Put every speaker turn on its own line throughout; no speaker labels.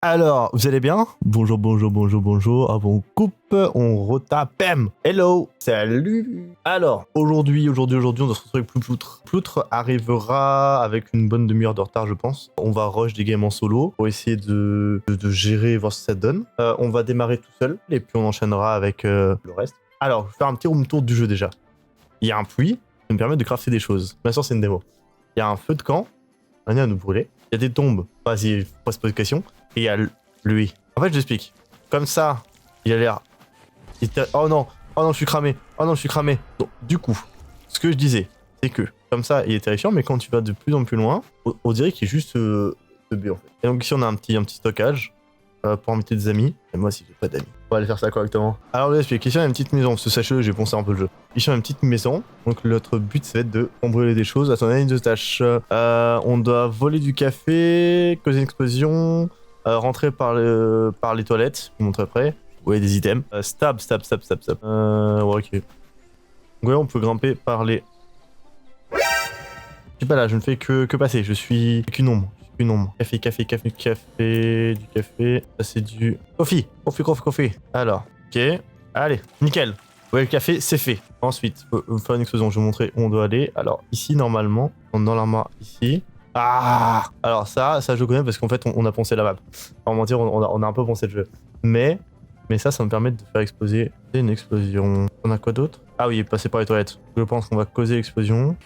Alors, vous allez bien? Bonjour, bonjour, bonjour, bonjour. Avant on coupe, on retape. Bam! Hello! Salut! Alors, aujourd'hui, on doit se retrouver avec Ploutre. Ploutre arrivera avec une bonne demi-heure de retard, je pense. On va rush des games en solo pour essayer de gérer et voir ce que ça donne. On va démarrer tout seul et puis on enchaînera avec le reste. Alors, je vais faire un petit room tour du jeu déjà. Il y a un puits qui me permet de crafter des choses. Bien sûr, c'est une démo. Il y a un feu de camp. On est à nous brûler. Il y a des tombes. Vas-y, pas se poser de questions. Et il y a lui. En fait, je l'explique. Comme ça, il a l'air... Oh non, je suis cramé. Oh non, je suis cramé. Donc, du coup, ce que je disais, c'est que, comme ça, il est terrifiant, mais quand tu vas de plus en plus loin, on dirait qu'il est juste de B, en fait. Et donc ici, on a un petit stockage pour inviter des amis. Et moi, si j'ai pas d'amis, on va aller faire ça correctement. Alors, je l'explique. Ici, on a une petite maison. Parce que sachez-le, j'ai poncé un peu le jeu. Ici, on a une petite maison. Donc, notre but, ça va être de brûler des choses à son année de tâche. On doit voler du café, causer une explosion... rentrer par les toilettes, je vous montre après. Ouais, des items. Stab. Ouais, ok. Ouais, on peut grimper par les... Je suis pas là, je ne fais que passer, je suis qu'une ombre. Café, du café. Ça, c'est du... Coffee. Alors, ok. Allez, nickel. Ouais, le café, c'est fait. Ensuite, faut faire une explosion, je vais vous montrer où on doit aller. Alors, ici, normalement, on est dans l'armoire, ici. Ah! Alors ça je connais parce qu'en fait on a poncé la map. Sans mentir, on a un peu poncé le jeu. Mais ça me permet de faire exploser une explosion. On a quoi d'autre? Ah oui, passer par les toilettes. Je pense qu'on va causer l'explosion.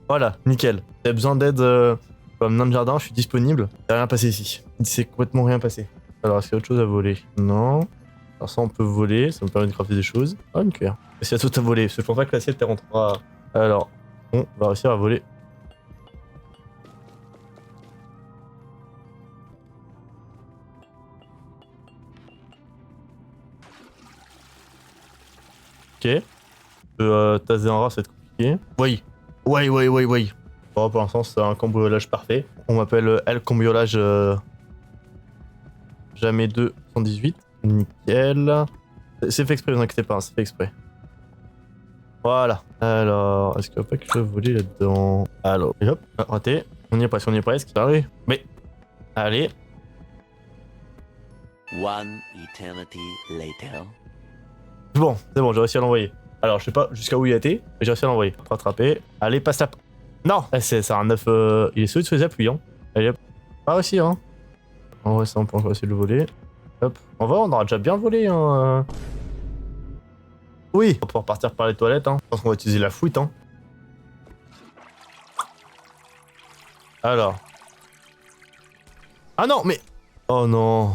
Voilà, nickel. Si vous avez besoin d'aide comme nain de jardin, je suis disponible. Il rien passé ici. Il s'est complètement rien passé. Alors, est-ce qu'il y a autre chose à voler? Non. Alors ça, on peut voler, ça me permet de crafter des choses. Ah, une cuillère. Est-ce qu'il y a tout à voler? Parce que je pense pas que l'assiette rentrera. Alors, on va réussir à voler. Ok. Taser un rat, ça va être compliqué. Oui. Bon, pour l'instant, c'est un cambriolage parfait. On m'appelle El Cambriolage jamais 2 118. Nickel. C'est fait exprès, vous inquiétez pas, c'est fait exprès. Voilà. Alors, est-ce qu'il n'y a pas que je peux voler là-dedans? Alors, et hop, raté. On y est presque. Ça arrive. Mais, allez.
One eternity later.
Bon, c'est bon, j'ai réussi à l'envoyer. Alors, je sais pas jusqu'à où il a été, mais j'ai réussi à l'envoyer. Rattraper. Allez, passe la... Non! C'est un 9... Il est solide sur les appuis, hein. Allez, hop. Pas réussi, hein. En vrai, ça, on peut encore essayer de le voler. Hop. En vrai, on aura déjà bien volé, hein. Oui! On va pouvoir partir par les toilettes, hein. Je pense qu'on va utiliser la fuite, hein. Alors. Ah non, mais... Oh non.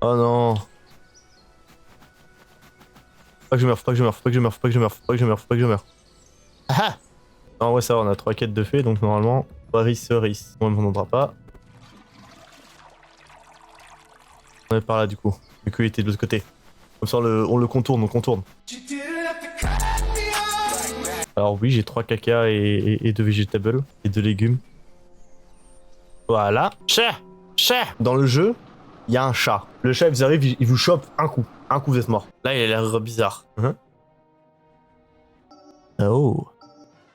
Oh non. Faut pas que je meure. Ah! Non, ouais, ça va, on a 3 quêtes de fait, donc normalement, cerise. On ne m'entendra pas. On est par là, du coup. Vu qu'il était de l'autre côté. Comme ça, on le contourne, Alors oui, j'ai 3 caca et 2 vegetables. Et 2 légumes. Voilà. Chat! Dans le jeu, il y a un chat. Le chat, il vous arrive, il vous chope un coup. Un coup, vous êtes mort. Là, il a l'air bizarre. Oh.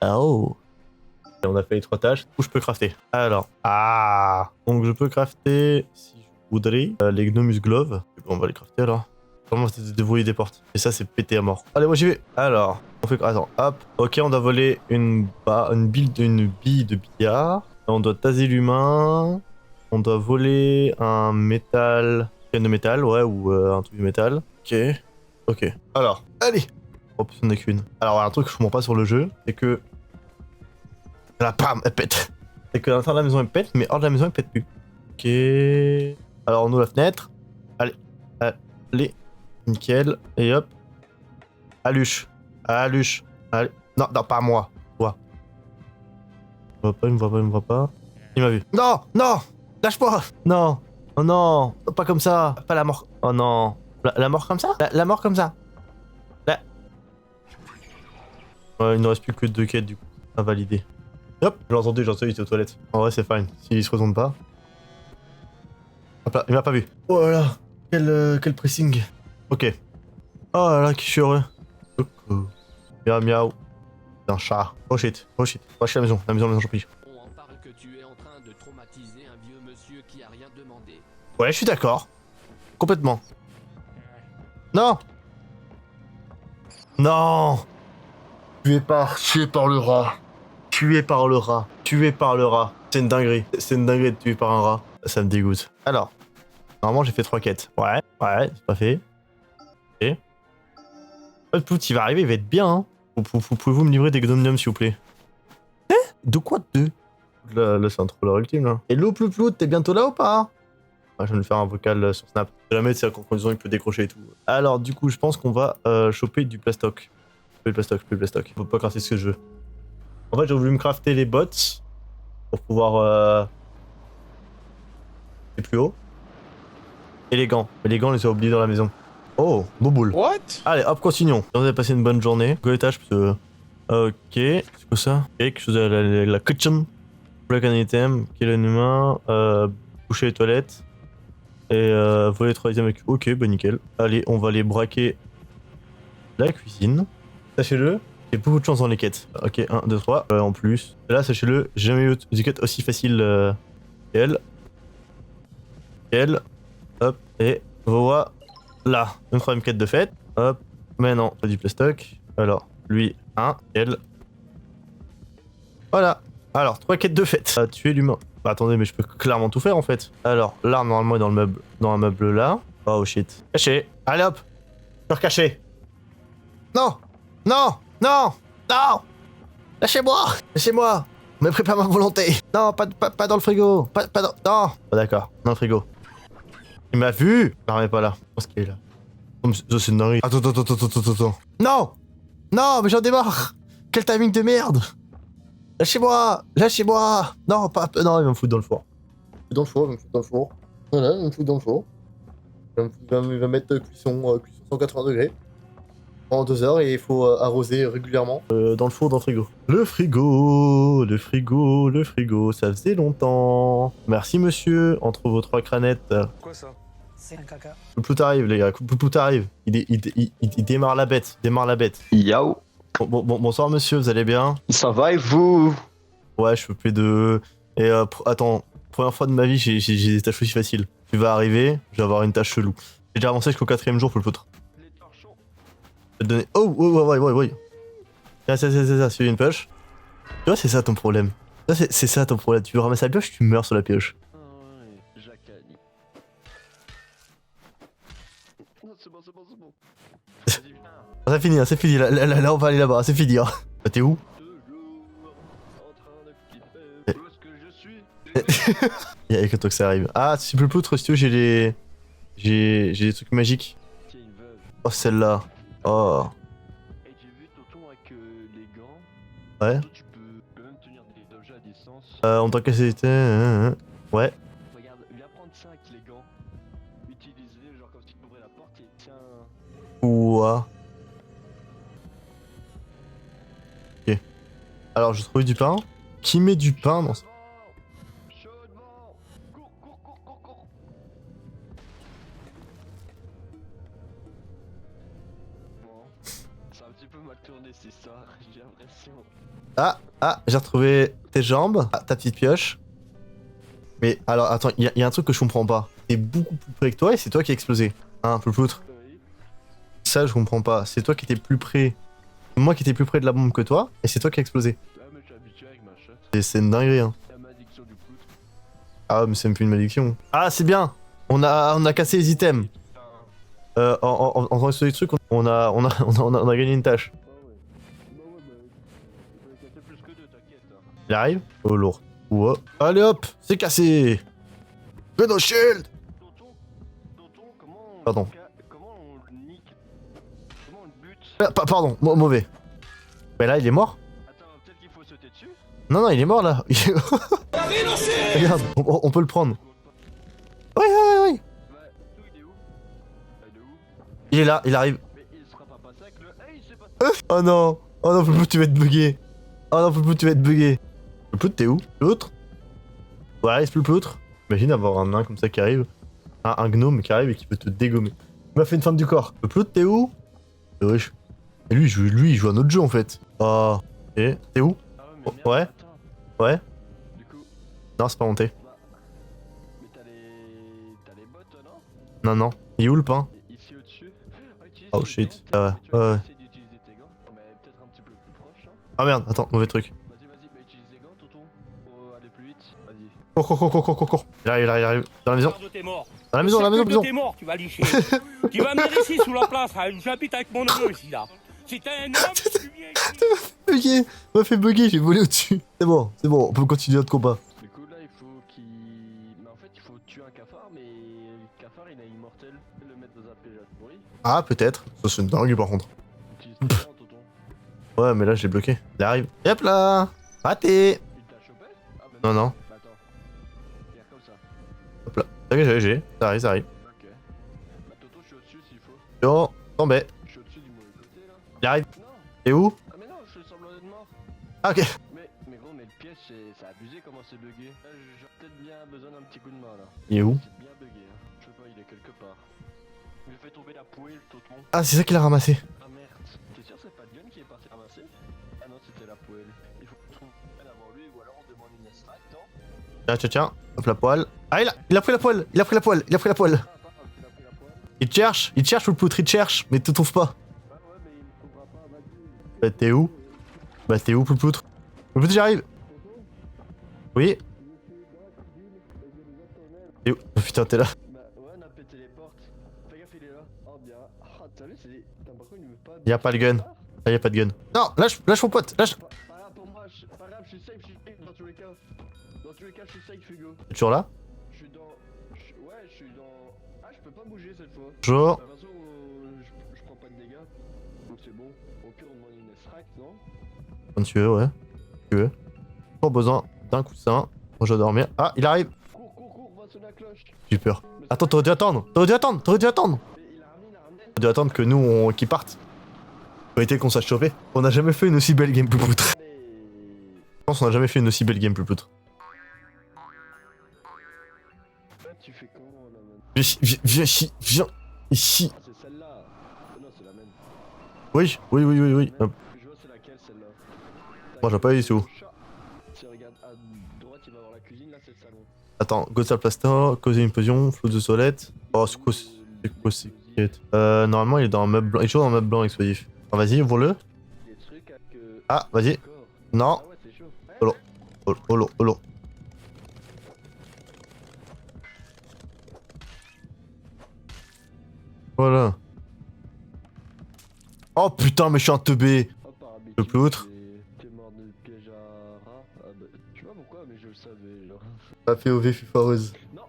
Et on a fait les 3 tâches. Où je peux crafter? Alors. Ah. Donc je peux crafter, si je voudrais, les Gnomus Glove. On va les crafter alors. Vraiment, c'est de déverrouiller des portes. Et ça, c'est pété à mort. Allez, moi j'y vais. Alors, on fait quoi? Attends, hop. Ok, on doit voler une bille de billard. On doit taser l'humain. On doit voler un métal. Une de métal, ouais, ou un truc de métal. Ok. Alors, allez. Oh, il n'y en a qu'une. Alors, un truc que je comprends pas sur le jeu, c'est que. La pam, elle pète. C'est que l'intérieur de la maison, elle pète, mais hors de la maison, elle pète plus. Ok. Alors, on ouvre la fenêtre. Allez. Nickel. Et hop. Aluche. Allez. Non, pas moi. Toi. Il me voit pas. Il m'a vu. Non! Lâche-moi! Non! Oh non! Pas comme ça! Pas la mort. Oh non! La mort comme ça? La mort comme ça? Ouais, il ne reste plus que 2 quêtes du coup. À valider. Hop! J'ai entendu, il était aux toilettes. En vrai, c'est fine. S'il se retourne pas. Hop là, il m'a pas vu. Oh là là! Quel pressing! Ok. Oh là là, que je suis heureux. Coucou. Miaou miaou. C'est un chat. Oh shit, oh shit. Va chez la maison, j'en prie.
On en parle que tu es en train de traumatiser un vieux monsieur qui a rien demandé.
Ouais, je suis d'accord. Complètement. Non. Non. Tué par le rat. Tué par le rat. Tué par le rat. C'est une dinguerie. C'est une dinguerie de tuer par un rat. Ça me dégoûte. Alors. Normalement, j'ai fait 3 quêtes. Ouais, c'est pas fait. Ok. Le Plout, il va arriver, il va être bien. Hein. Pouvez-vous me livrer des gnomniums, s'il vous plaît? De quoi deux? Là c'est un troller ultime, là. Hello, Plout, t'es bientôt là ou pas? Je viens de faire un vocal sur Snap. Jamais, c'est en condition il peut décrocher et tout. Alors, du coup, je pense qu'on va choper du plastoc. Plus de plastoc. Faut pas crafter ce que je veux. En fait, j'ai voulu me crafter les bottes pour pouvoir... C'est plus haut. Et les gants. Mais les gants, on les a oubliés dans la maison. Oh, beau boule.
What?
Allez, hop, continuons. Vous avez passé une bonne journée. Go les tâches, parce que... Ok, c'est quoi ça? Ok, quelque chose de la kitchen. Block un item. Kill un humain. Boucher les toilettes. Et voler 3 items avec... Ok, bah nickel. Allez, on va aller braquer la cuisine. Sachez-le, j'ai beaucoup de chance dans les quêtes. Ok, 1, 2, 3. En plus. Et là, sachez-le, j'ai jamais eu des quêtes aussi faciles qu'elle. Hop, et voilà. Une 3ème quête de fête. Hop, mais non, pas du plastoc. Alors, lui, 1, elle. Voilà. Alors, 3 quêtes de fête. Tuer l'humain. Bah attendez, mais je peux clairement tout faire en fait. Alors, l'arme normalement est dans le meuble, dans un meuble là. Oh shit. Caché. Allez hop. Cœur caché. Non. Non. Non. Non. Lâchez-moi. Lâchez-moi. Me pris pas ma volonté. Non, pas dans le frigo. Pas dans... Non. Oh, d'accord. Dans le frigo. Il m'a vu. Non, mais pas là. Je pense qu'il est là. Oh, c'est une dinguerie. Attends. Non. Non, mais j'en ai marre. Quel timing de merde. Lâchez-moi. Lâchez-moi. Non, pas... Non, il va me foutre dans le four. Il va me foutre dans le four. Voilà, il va me foutre dans le four. Il va mettre cuisson 180 degrés. En 2 heures et il faut arroser régulièrement. Dans le four, dans le frigo. Le frigo, ça faisait longtemps. Merci monsieur, entre vos 3 crânettes.
Quoi ça?
C'est un caca.
Le Plout arrive les gars, le Plout arrive. Il démarre la bête,
Yao,
Bonsoir monsieur, vous allez bien?
ça va et vous?
Ouais, je fais de... Et attends, première fois de ma vie, j'ai des tâches aussi faciles. Tu vas arriver, je vais avoir une tâche chelou. J'ai déjà avancé jusqu'au 4ème jour pour le Plout. Je vais te donner... Oh, ouais. C'est ça, c'est une pioche. Tu vois, c'est ça ton problème. C'est ça ton problème. Tu veux ramasser la pioche, tu meurs sur la pioche.
Ah ouais, Jacani. Non, c'est bon. Vas-y, viens.
C'est fini. Là, on va aller là-bas, c'est fini. Hein. Bah, t'es où?
Toujours en train de kiffer plus que je suis.
Il y a que toi que ça arrive. Ah, si tu peux le poutre, si tu veux, j'ai des trucs magiques.
Tiens, une veuve.
Oh, celle-là. Oh.
Et j'ai vu Tonton avec les gants.
Ouais.
Toi, tu peux quand même tenir des objets à distance.
On t'a cassé les Ouais.
Regarde, viens prendre ça avec les gants. Utilise-les, genre comme si tu ouvrais la porte et tiens.
Ouah. Ok. Alors, je trouve du pain. Qui met du pain dans ça?
Chaudement. Cours. Bon, c'est un petit peu mal tourné cette histoire, j'ai l'impression.
Ah, j'ai retrouvé tes jambes. Ah, ta petite pioche. Mais alors, attends, il y a un truc que je comprends pas. T'es beaucoup plus près que toi et c'est toi qui as explosé. Hein, Plout.
Oui.
Ça, je comprends pas. C'est toi qui étais plus près. Moi qui étais plus près de la bombe que toi et c'est toi qui as explosé.
Ah, mais je suis habitué avec ma chatte.
C'est une dinguerie, hein.
La malédiction du Plout.
Ah, mais c'est même plus une malédiction. Ah, c'est bien. On a cassé les items. En faisant sur les trucs, on a gagné une tâche.
Ah ouais. Bah ouais, j'en ai cassé plus que 2, t'inquiète. Hein.
Il arrive? Oh, lourd. Ouah. Allez hop, c'est cassé. Good no shield.
Tonton, comment on...
Pardon.
Comment on le nique? Comment on le bute?
Pardon, mauvais. Mais là, il est mort?
Attends, peut-être qu'il faut sauter dessus?
Non, il est mort là. Regarde, on peut le prendre. Oui.
Ouais, d'où il est où?
Il est là, il arrive.
Mais il sera pas passé avec le... Hey, il s'est passé...
Oh non, Plout, tu vas être bugué. Le Plout, t'es où? L'autre? Ouais, c'est plus Plout. Imagine avoir un nain comme ça qui arrive. Un gnome qui arrive et qui peut te dégommer. Il m'a fait une femme du corps. Le Plout, t'es où? Wesh. Et lui, il joue à un autre jeu en fait. Oh, Et t'es où?
Ah ouais,
Oh,
mais merde,
ouais.
attends.
Ouais.
Du coup,
Non, c'est pas monté.
bah. Mais t'as les bottes, toi, non?
Non, non. Il est où le pain?
Ici au-dessus. Ah, utilise
Oh
tes
shit.
gants,
Ah ouais.
mais tu vas
Ouais, ouais.
essayer d'utiliser tes gants. Oh, mais peut-être un petit peu plus proche, hein.
Ah merde, attends, mauvais truc.
Vas-y, bah utilise tes gants, tonton. Pour aller plus vite. Vas-y.
Cours, cours, cours, cours, cours, cours, cours. Il arrive, il arrive, il arrive. Dans la maison.
Regarde tes morts.
Dans la maison, dans la maison,
Le
maison.
cercueil de tes morts, tu vas licher. Tu vas venir ici sous la place, hein, j'habite avec mon neveu ici là. Si t'es un homme, tu viens ici.
Buggy. On m'a fait bugger, j'ai volé au-dessus. C'est bon, on peut continuer notre combat.
Du coup, là, il faut qu'il. Mais en fait, il faut tuer un cafard, mais le cafard il est immortel. Le mettre dans un piège à pourri.
Ah, peut-être. Ça, c'est une dingue par contre.
Utilise tes gants, tonton.
Ouais, mais là, je l'ai bloqué. Il arrive. Et hop là. Raté.
Il t'a chopé? Ah, bah
Non, non.
Bah, attends. Regarde comme ça.
Hop là. Ok, j'ai. Ça arrive, ça arrive.
Ok. Bah, Toto, je suis au-dessus s'il faut.
Yo, tombé.
Je suis au-dessus du mauvais côté là.
Il arrive.
Non!
Et où?
Ah, mais non, je fais semblant d'être mort.
Ah, ok.
Mais gros, mais le piège, c'est abusé comment c'est bugué. Là, j'aurais peut-être bien besoin d'un petit coup de main là.
Il est où?
C'est bien bugué, hein. Je sais pas, il est quelque part. Il fait tomber la poêle, Tonton.
Ah, c'est ça qu'il a ramassé.
Ah merde. T'es sûr c'est pas le gun qui est parti ramasser? Ah non, c'était la poêle. Il faut trouver une avant lui ou alors on demande une extract, non?
Tiens, tiens, tiens. Hop la poêle. Ah, il a pris la poêle. Il a pris la poêle. Il a pris la poêle.
Ah, attends, tu l'as pris la poêle?
Il te cherche le poutre, il te cherche, mais te trouve pas.
Bah ouais, mais il me trouvera pas, vas-y.
Bah, t'es où? Bah, t'es où, poutre? Poutre, j'arrive. Oui. T'es où? Oh, putain, t'es là.
Bah ouais, on a pété les portes. Fais gaffe, il est là. Oh bien. Ah, t'as vu, c'est. T'as par contre, il veut pas.
Y a pas le gun. Là, y a pas de gun. Non, lâche mon pote. Lâche.
Pas grave pour moi, pas grave, je suis safe dans tous les cas. Dans tous les cas, je suis safe, Hugo.
T'es toujours là?
Je suis dans. Ouais, je suis dans. Ah, je peux pas bouger cette fois.
Bonjour.
De toute façon, je prends pas de dégâts. Donc c'est bon. Au pire, on demande une extract, non?
Quand tu veux, ouais. Tu veux. Toujours besoin d'un coussin. Moi, je dois dormir. Ah, il arrive.
Cours, va sonner la cloche.
J'ai eu peur. Attends, t'aurais dû attendre. T'aurais dû attendre.
Il a ramené.
T'aurais dû attendre que nous, qu'ils partent. Faut éviter qu'on sache choper. On n'a jamais fait une aussi belle game plus poutre.
Mais.
Je pense qu'on a jamais fait une aussi belle game plus poutre.
Là, tu fais comment là, man?
Viens ici. Viens ici.
Ah, c'est celle-là. Non, c'est la même.
Oui. Hop.
Je vois, c'est laquelle celle-là?
Moi, j'ai pas vu, c'est où?
Si tu regardes à droite, il va y avoir la cuisine, là, c'est le salon.
Attends, Gossal Plasta, causer une potion, flot de solette. Oh, c'est quoi c'est quête? Normalement, il est dans un meuble blanc. Il est toujours dans un meuble blanc explosif. Ah, vas-y, ouvre-le.
Des trucs avec.
Ah, vas-y.
Corps.
Non.
Ah ouais, c'est chaud.
Oh là. Oh là. Voilà. Oh putain, mais je suis un teubé.
Oh, par habitude,
Le poutre.
T'es mort de piège à rat. Ah bah, tu vois pourquoi, mais je le savais, genre.
La POV fut foireuse.
Non,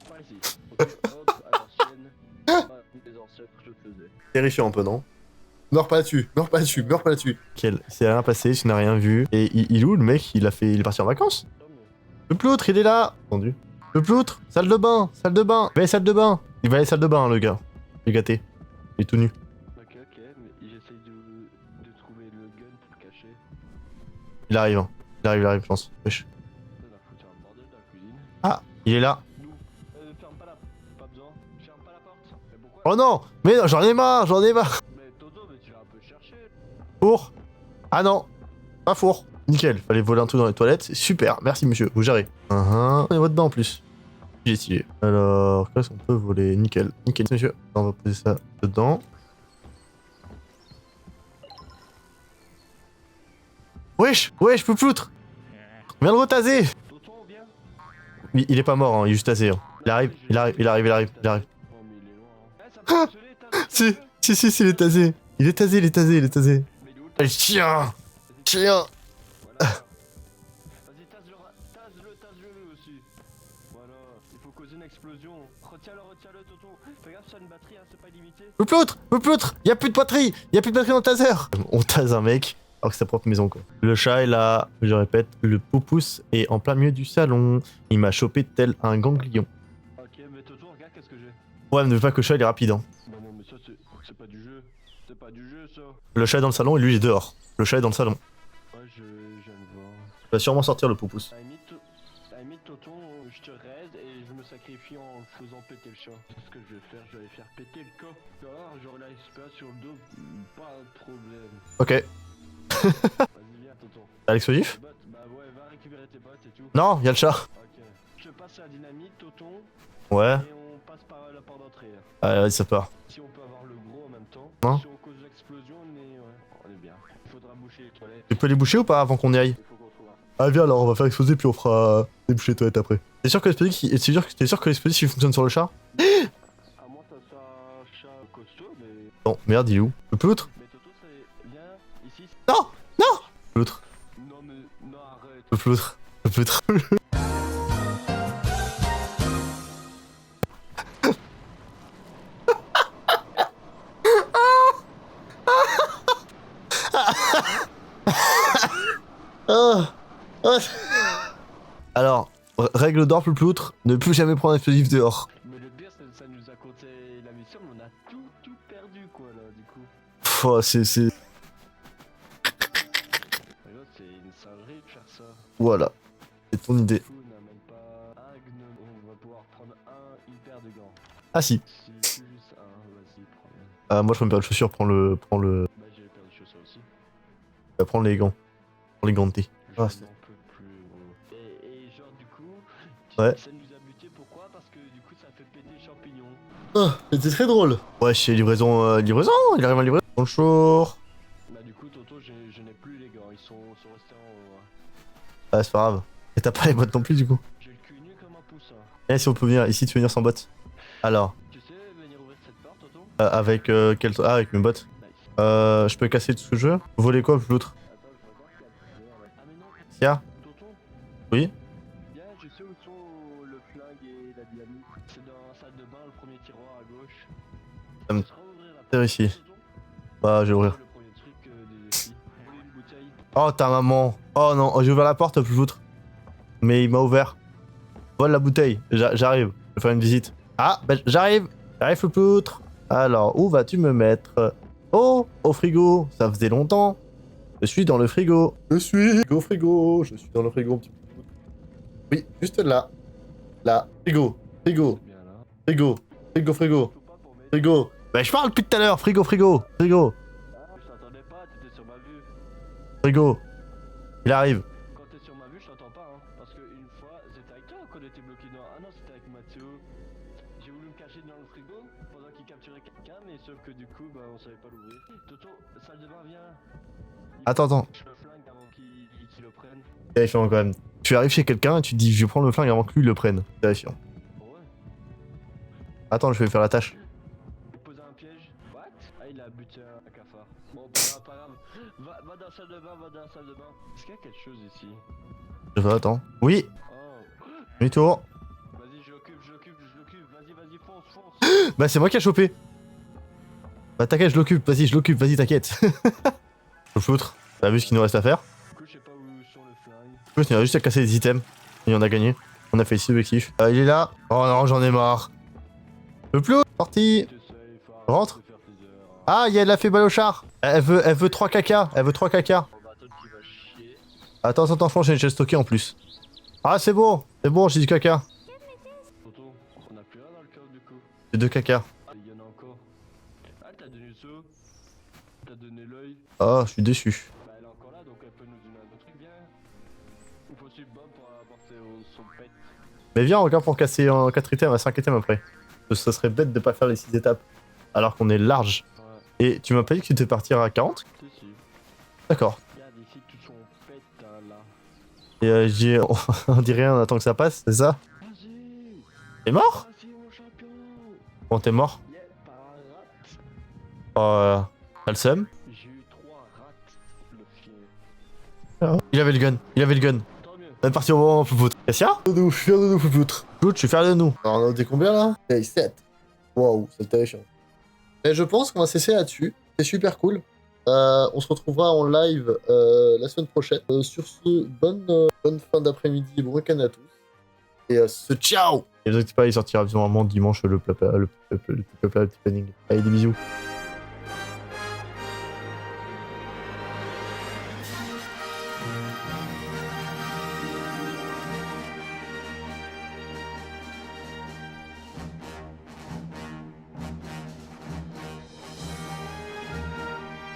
pas ici. Ok, hop, à l'ancienne. Ah, les ancêtres, je le faisais.
Terrifiant un peu, non? Meurs pas là-dessus. Quel? Il s'est rien passé, tu n'as rien vu. Et il est où le mec? Il est parti en vacances?
Tant mieux.
Le ploutre, il est là. Entendu. Le ploutre, salle de bain. Il va à la salle de bain. Il va à la salle de bain, le gars. Il est gâté. Il est tout nu.
Ok, mais j'essaye de trouver le gun pour le cacher.
Il arrive, hein. Il arrive, je pense. Wesh.
Ça va foutre un bordel dans la cuisine.
Ah, il est là.
Nous, ferme pas la. Pas besoin. Ferme pas la porte. Mais pourquoi?
Oh non. Mais non, j'en ai marre.
Mais Toto, mais tu vas un peu chercher.
Four. Ah non. Pas four. Nickel. Fallait voler un truc dans les toilettes. Super. Merci, monsieur. Vous gérez. On est dedans en plus. J'ai stylé. Alors, qu'est-ce qu'on peut voler? Nickel. Monsieur. On va poser ça dedans. Wesh, peux foutre. Viens le retaser.
Toto, on vient.
Il est pas mort, hein. Il est juste tasé. Hein. Il arrive.
Oh, mais il est loin. Hein. Eh, ça peut fonctionner, t'as
Si, il est tasé. Il est tasé.
Mais il est où le
Allez, chien.
Voilà. Vas-y, tasse-le lui aussi. Voilà, il faut causer une explosion. Retiens-le, Toto. Fais gaffe, ça a une batterie, hein, c'est pas limité.
Me ploutre. Y'a plus de batterie dans le taser. On tase un mec, alors que c'est sa propre maison, quoi. Le chat est là, je répète, le poupousse est en plein milieu du salon. Il m'a chopé tel un ganglion.
Ok, mais Toto, regarde qu'est-ce que j'ai.
Ouais, ne veux pas que le chat il est rapide, hein.
Non, mais ça, c'est pas du jeu. C'est pas du jeu, ça.
Le chat est dans le salon et lui il est dehors. Le chat est dans le salon.
Ouais, je viens de voir.
Il va sûrement sortir le poupousse.
À la limite, Tonton, je te raise et je me sacrifie en faisant péter le chat. C'est ce que je vais faire, je vais faire péter le corps. Alors, j'aurai la SPA sur le dos, pas de problème.
Ok.
Vas-y, Viens, tonton.
T'as l'explosif?
Les bottes, bah ouais, va récupérer tes bottes et tout.
Non, y'a le chat.
Ok. Je passe la dynamite, tonton,
Ouais.
et on passe par la porte d'entrée.
Allez, vas-y, ça part.
Si on peut avoir le gros en même temps.
Hein?
Si on cause l'explosion, on est bien. Il faudra boucher les toilettes.
Tu peux les boucher ou pas avant qu'on y aille?
Il faut qu'on trouve un.
Ah, viens alors, on va faire exploser puis on fera déboucher les toilettes après. T'es sûr que l'explosif, t'es sûr que l'explosif il fonctionne sur le chat?
À moins que ça soit un chat costaud, mais.
Non, merde, il est où? Le pleutre?
Mais Toto, c'est. Viens, ici.
Non! Non! Le pleutre.
Non, mais. Non, arrête.
Le pleutre. Le pleutre. Ah. Ah. Alors, règle d'or plus ploutre, ne plus jamais prendre un explosif dehors.
Mais le pire, c'est que ça nous a compté la mission, mais on a tout perdu, quoi, là, du coup.
Pff, oh, c'est...
Regarde, c'est une singerie de faire ça.
Voilà. C'est ton idée.
Du coup, on n'a même pas un gnome. On va pouvoir prendre une paire de gants.
Ah si.
Si juste un, vas-y, prends.
Moi je prends une paire de chaussures, prends le...
Bah, j'ai les paires de chaussures aussi.
prends les gants. Prends les gants de thé.
Je
Ah,
n'en
c'est-
peux plus, gros. Et genre, du coup,
Ouais.
ça nous a buté. Pourquoi? Parce que du coup, ça fait péter les champignons.
Ah, c'était très drôle. Ouais, chez livraison, livraison, il arrive à livrer. Bonjour.
Bah, du coup, Toto, je n'ai plus les gants. Ils sont restés en haut. Hein.
Ah, c'est pas grave. Et t'as pas les bottes non plus du coup.
J'ai le cul nu comme un poussin.
Eh, si on peut venir, ici tu veux venir sans bottes. Alors,
Tu sais venir ouvrir cette porte, Toto?
avec quel... Ah, avec une botte.
Nice.
Je peux casser tout ce que je veux. Voler quoi, l'autre?
Attends, je regarde qu'il y a plusieurs, ouais. Ah, mais non.
Sia?
Tonton?
Oui?
Viens, je sais où sont le flingue et la dynamite. C'est dans la salle de bain, le premier tiroir à gauche.
Ça me
Tu sauras ouvrir la
sert
porte,
ici.
Tonton?
Bah, je vais ouvrir.
C'est le premier truc des défis. Voler une bouteille.
Oh, ta maman. Oh non, j'ai ouvert la porte, plus l'autre. Mais il m'a ouvert. Vole la bouteille. J'arrive. Je vais faire une visite. Ah, bah, j'arrive. J'arrive, le poutre. Alors, où vas-tu me mettre? Oh, au frigo. Ça faisait longtemps. Je suis dans le frigo. Je suis au frigo. Je suis dans le frigo, petit poutre. Oui, juste là. Là. Frigo. Frigo.
C'est bien là.
Frigo. Frigo, frigo.
Faut pas pour mettre.
Frigo. Bah, je parle depuis tout à l'heure. Frigo, frigo. Frigo.
Ah, je t'entendais pas, t'étais sur ma vue.
Frigo. Il arrive.
Quand t'es sur ma vue, je t'entends pas, hein. Parce qu'une fois, c'était avec toi qu'on était bloqué dans. Ah non, c'était avec Mathéo. J'ai voulu me cacher dans le frigo pendant qu'il capturait quelqu'un, mais sauf que du coup, bah, on savait pas l'ouvrir. Toto, salle de bain, viens.
Attends, attends.
Je le flingue avant qu'il le prenne.
Terrifiant quand même. Tu arrives chez quelqu'un et tu te dis je vais prendre le flingue avant que lui le prenne. Terrifiant.
Ouais.
Attends, je vais faire la tâche.
Il pose un piège. What? Ah, il a buté un cafard. Bon, pas grave. Va dans la salle de bain, va dans la salle de bain. Est-ce qu'il y a quelque chose ici?
Je vais, attends. Oui,
Oh.
demi-tour.
Vas-y, je l'occupe. Vas-y, fonce.
Bah, c'est moi qui ai chopé. Bah, t'inquiète, je l'occupe. Vas-y, t'inquiète. Je foutre. T'as vu ce qu'il nous reste à faire?
Du coup, je sais pas où sont le flingue.
En plus, il y a juste à casser des items. Et on a gagné. On a fait 6 objectifs. Il est là. Oh non, j'en ai marre. Le plus haut. Sorti.
T'essayes, faut arrêter
Rentre.
de faire tes heures, hein.
Ah, il a fait balle au char. Elle veut 3 caca. Elle veut 3 caca.
On va attendre qu'il va chier.
Attends, je pense que j'ai une chaise stockée en plus. Ah, c'est bon, j'ai du caca.
Tonton, on a plus rien dans le coffre du coup.
J'ai 2 caca.
Ah, il y en a encore. Ah, t'as donné le seau. T'as donné l'œil.
Ah, je suis déçu.
Bah, elle est encore là, donc elle peut nous donner un autre truc. Viens. Il faut suivre Bob pour apporter son pet.
Mais viens, regarde pour casser en 4 items à 5 items après. Ça serait bête de pas faire les 6 étapes. Alors qu'on est large.
Ouais,
Et tu m'as pas dit que tu devais partir à 40?
si, si.
D'accord.
Regarde ici tout son pet hein, là.
Et on dit rien, on attend que ça passe, c'est ça?
Vas-y.
T'es mort?
Vas-y, mon champion.
Bon, t'es mort?
Yeah, par un rat.
T'as le seum?
J'ai eu 3 rats, le chien.
Il avait le gun.
Tant mieux.
On est parti au moment, Poupoutre. Cassia? Je suis fier de nous, Poupoutre. Je suis fier de nous. Alors, on a des combien là? 7. Waouh, c'est terrifiant. Et je pense qu'on va cesser là-dessus. C'est super cool. On se retrouvera en live la semaine prochaine. Sur ce, bonne fin d'après-midi, bon week-end à tous. Et ciao! Et ne vous inquiétez pas, il sortira normalement dimanche le petit planning. Allez, des bisous.